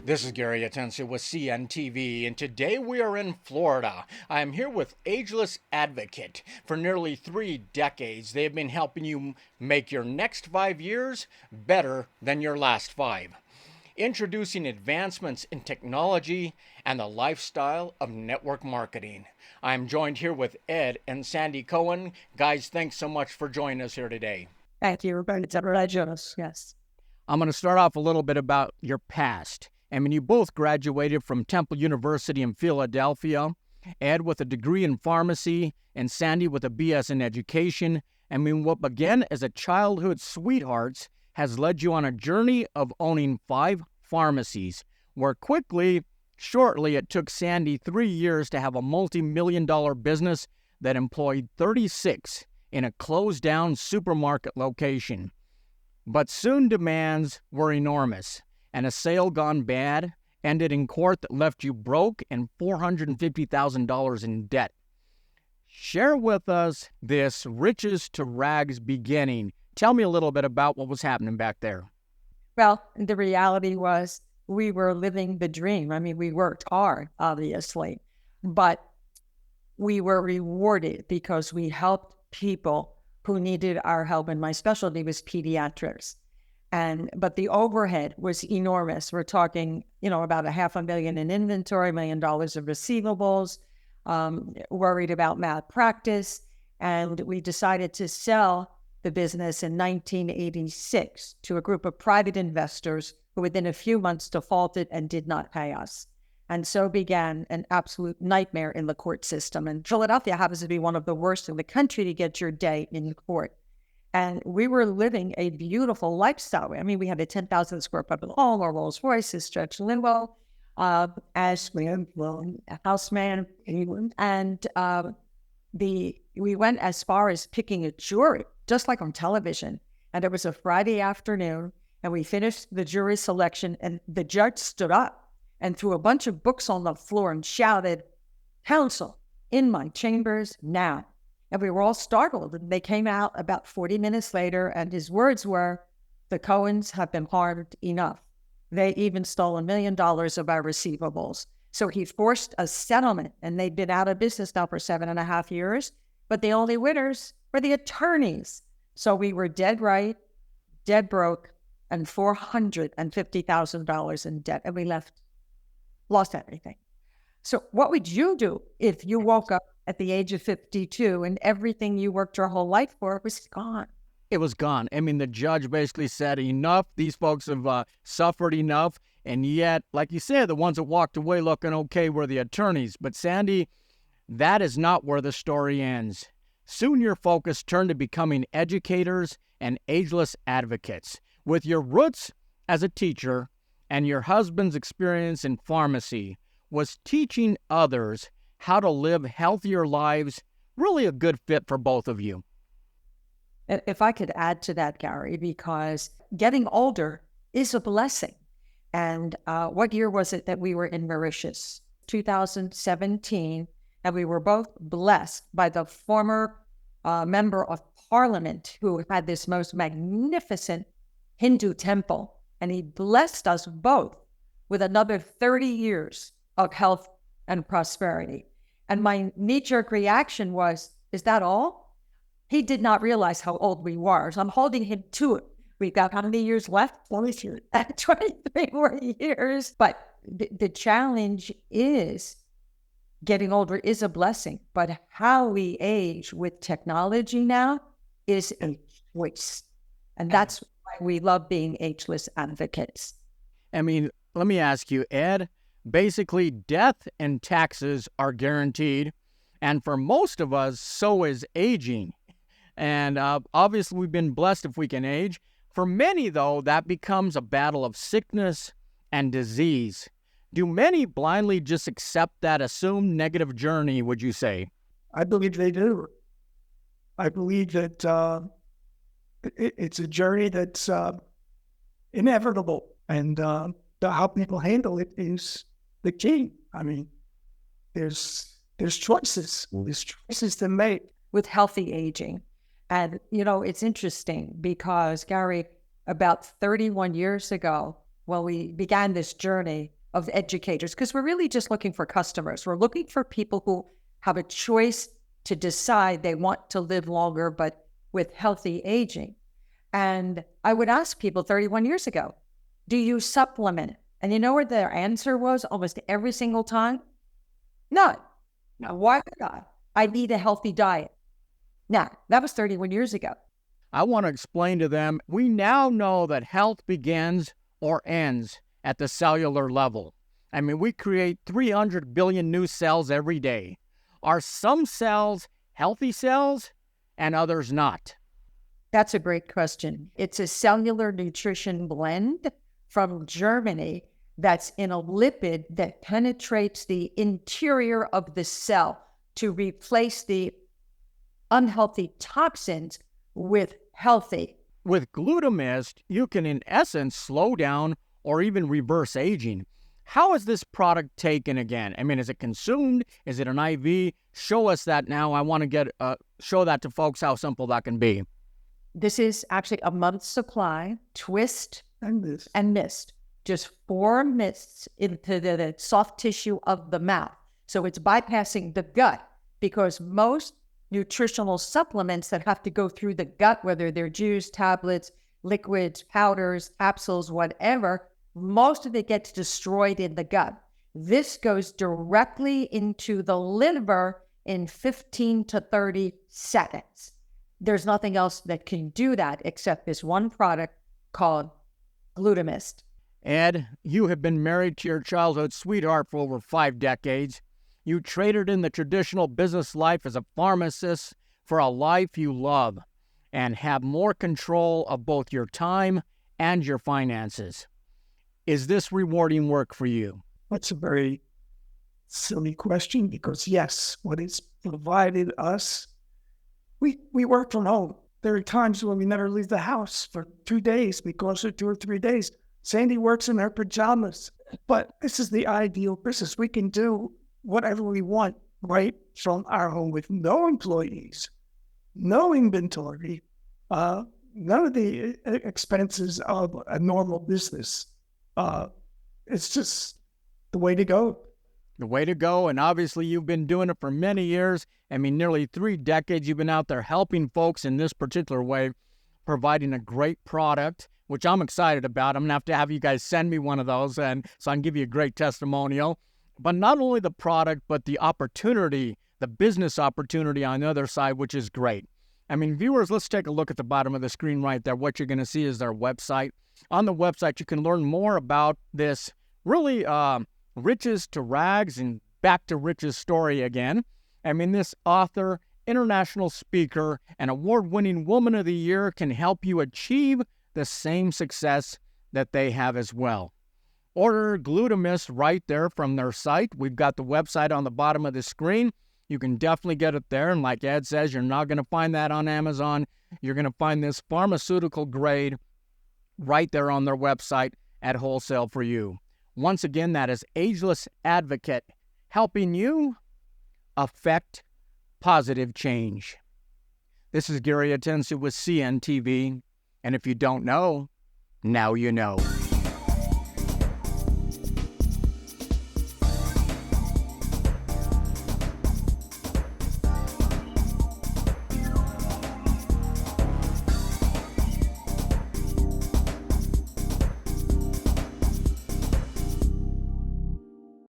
This is Gary Atencio with CNTV, and today we are in Florida. I am here with Ageless Advocate. For nearly 3 decades, they have been helping you make your next 5 years better than your last 5. Introducing advancements in technology and the lifestyle of network marketing. I am joined here with Ed and Sandi Cohen. Guys, thanks so much for joining us here today. Thank you, Roberta. It's a pleasure. Yes. I'm going to start off a little bit about your past. I mean, you both graduated from Temple University in Philadelphia, Ed with a degree in pharmacy, and Sandi with a BS in education. I mean, what began as a childhood sweethearts has led you on a journey of owning 5 pharmacies, where shortly, it took Sandi 3 years to have a multi-million-dollar business that employed 36 in a closed-down supermarket location. But soon demands were enormous, and a sale gone bad ended in court that left you broke and $450,000 in debt. Share with us this riches to rags beginning. Tell me a little bit about what was happening back there. Well, the reality was we were living the dream. I mean, we worked hard, obviously, but we were rewarded because we helped people who needed our help, and my specialty was pediatrics. But the overhead was enormous. We're talking, about $500,000 in inventory, $1 million of receivables, worried about malpractice. And we decided to sell the business in 1986 to a group of private investors who within a few months defaulted and did not pay us. And so began an absolute nightmare in the court system. And Philadelphia happens to be one of the worst in the country to get your day in court. And we were living a beautiful lifestyle. I mean, we had a 10,000 square foot home, a Rolls Royce, a stretch limo, Ashley, a houseman, and we went as far as picking a jury, just like on television. And it was a Friday afternoon, and we finished the jury selection, and the judge stood up and threw a bunch of books on the floor and shouted, "Counsel, in my chambers now." And we were all startled. And they came out about 40 minutes later, and his words were, "The Cohens have been harmed enough. They even stole $1 million of our receivables." So he forced a settlement, and they'd been out of business now for 7.5 years. But the only winners were the attorneys. So we were dead right, dead broke, and $450,000 in debt. And we lost everything. So what would you do if you woke up at the age of 52 and everything you worked your whole life for was gone? It was gone. I mean, the judge basically said enough. These folks have suffered enough. And yet, like you said, the ones that walked away looking okay were the attorneys. But Sandi, that is not where the story ends. Soon your focus turned to becoming educators and ageless advocates. With your roots as a teacher and your husband's experience in pharmacy, was teaching others how to live healthier lives really a good fit for both of you? If I could add to that, Gary, because getting older is a blessing. And what year was it that we were in Mauritius? 2017. And we were both blessed by the former member of parliament who had this most magnificent Hindu temple. And he blessed us both with another 30 years of health and prosperity. And my knee-jerk reaction was, is that all? He did not realize how old we were. So I'm holding him to it. We've got how many years left? 23 more years. But the challenge is getting older is a blessing. But how we age with technology now is a choice. And that's why we love being ageless advocates. I mean, let me ask you, Ed, basically death and taxes are guaranteed. And for most of us, so is aging. And obviously, we've been blessed if we can age. For many, though, that becomes a battle of sickness and disease. Do many blindly just accept that assumed negative journey, would you say? I believe they do. I believe that it's a journey that's inevitable. And how people handle it is the key. I mean, there's choices. There's choices to make. With healthy aging. And, it's interesting because, Gary, about 31 years ago, when we began this journey, of educators, because we're really just looking for customers. We're looking for people who have a choice to decide they want to live longer, but with healthy aging. And I would ask people 31 years ago, do you supplement? And you know what their answer was almost every single time? None. Now, why would I? I need a healthy diet. Now, that was 31 years ago. I want to explain to them, we now know that health begins or ends at the cellular level. I mean, we create 300 billion new cells every day. Are some cells healthy cells and others not? That's a great question. It's a cellular nutrition blend from Germany that's in a lipid that penetrates the interior of the cell to replace the unhealthy toxins with healthy. With Glutamist, you can in essence slow down or even reverse aging. How is this product taken again? I mean, is it consumed? Is it an IV? Show us that now. I want to show that to folks how simple that can be. This is actually a month's supply, twist and mist. Just 4 mists into the soft tissue of the mouth. So it's bypassing the gut, because most nutritional supplements that have to go through the gut, whether they're juice, tablets, liquids, powders, capsules, whatever, most of it gets destroyed in the gut. This goes directly into the liver in 15 to 30 seconds. There's nothing else that can do that except this one product called Glutamist. Ed, you have been married to your childhood sweetheart for over 5 decades. You traded in the traditional business life as a pharmacist for a life you love and have more control of both your time and your finances. Is this rewarding work for you? That's a very silly question, because yes, what it's provided us, we work from home. There are times when we never leave the house for 2 days because of 2 or 3 days. Sandi works in her pajamas, but this is the ideal business. We can do whatever we want right from our home with no employees, no inventory, none of the expenses of a normal business. It's just the way to go. The way to go, and obviously you've been doing it for many years. I mean, nearly 3 decades you've been out there helping folks in this particular way, providing a great product, which I'm excited about. I'm going to have you guys send me one of those, and so I can give you a great testimonial. But not only the product, but the opportunity, the business opportunity on the other side, which is great. I mean, viewers, let's take a look at the bottom of the screen right there. What you're going to see is their website. On the website, you can learn more about this really riches to rags and back to riches story again. I mean, this author, international speaker, and award-winning Woman of the Year can help you achieve the same success that they have as well. Order Glutamist right there from their site. We've got the website on the bottom of the screen. You can definitely get it there. And like Ed says, you're not going to find that on Amazon. You're going to find this pharmaceutical grade right there on their website at wholesale for you. Once again, that is Ageless Advocate, helping you affect positive change. This is Gary Atencio with CNTV. And if you don't know, now you know.